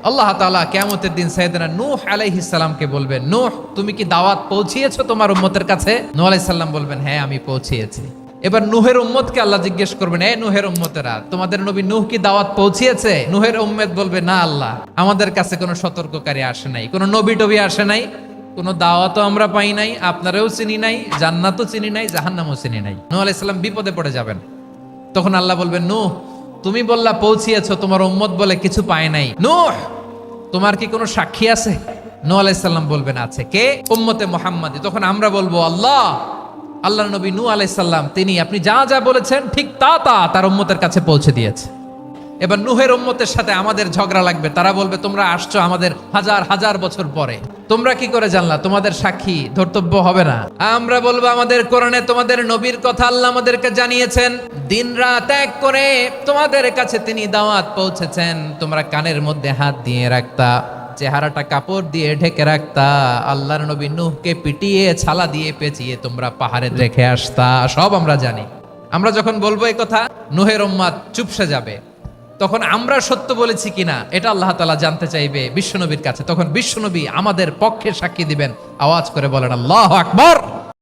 আল্লাহ তাআলা কিয়ামতের দিন সাইয়েদনা নূহ আলাইহিস সালামকে বলবেন, নূহ তুমি কি দাওয়াত পৌঁছিয়েছো তোমার উম্মতের কাছে? নূহ আলাইহিস সালাম বলবেন, হ্যাঁ আমি পৌঁছিয়েছি। এবার নূহের উম্মতকে আল্লাহ জিজ্ঞেস করবেন, এ নূহের উম্মতেরা, তোমাদের নবী নূহ কি দাওয়াত পৌঁছিয়েছে? নূহের উম্মত বলবে, না আল্লাহ, আমাদের কাছে কোনো সতর্ককারী আসে নাই, কোনো নবী টবি আসে নাই, কোনো দাওয়াতও আমরা পাই নাই, আপনারাও চিনি নাই, জান্নাতও চিনি নাই, জাহান্নামও চিনি নাই। নূহ আলাইহিস সালাম বিপদে পড়ে যাবেন। তখন আল্লাহ বলবেন, নূহ তুমি বললা পৌঁছিয়েছো, তোমার উম্মত বলে কিছু পায় নাই। নূহ তোমার কি কোনো সাক্ষী আছে? নূহ আলাইহিস সালাম বলবেন, আছে। কে? উম্মতে মুহাম্মাদি। তখন আমরা বলবো, আল্লাহর নবী নূহ আলাইহিস সালাম তিনি আপনি যা যা বলেছেন ঠিক তা তার উম্মতের কাছে পৌঁছে দিয়েছে। এবার নূহের উম্মতের সাথে আমাদের ঝগড়া লাগবে। তারা বলবে, তোমরা আসছো আমাদের হাজার হাজার বছর পরে, তোমরা কি করে জানলা? তোমাদের সাক্ষী ধর্তব্য হবে না? আমরা বলবো, আমাদের কোরআনে তোমাদের নবীর কথা আল্লাহ আমাদেরকে জানিয়েছেন, দিন রাত এক করে তোমাদের কাছে তিনি দাওয়াত পৌঁছেছেন। তোমরা কানের মধ্যে হাত দিয়ে রাখতা, চেহারাটা কাপড় দিয়ে ঢেকে রাখতা, আল্লাহর নবী নূহকে পিটিয়ে ছালা দিয়ে পেঁচিয়ে তোমরা পাহাড়ে রেখে আসতা। সব আমরা জানি। আমরা যখন বলবো এই কথা, নূহের উম্মত চুপসে যাবে। তখন আমরা সত্য বলেছি কিনা এটা আল্লাহ তাআলা জানতে চাইবে বিশ্বনবীর কাছে। তখন বিশ্বনবী আমাদের পক্ষে সাক্ষী দিবেন। আওয়াজ করে বলেন, আল্লাহু আকবার।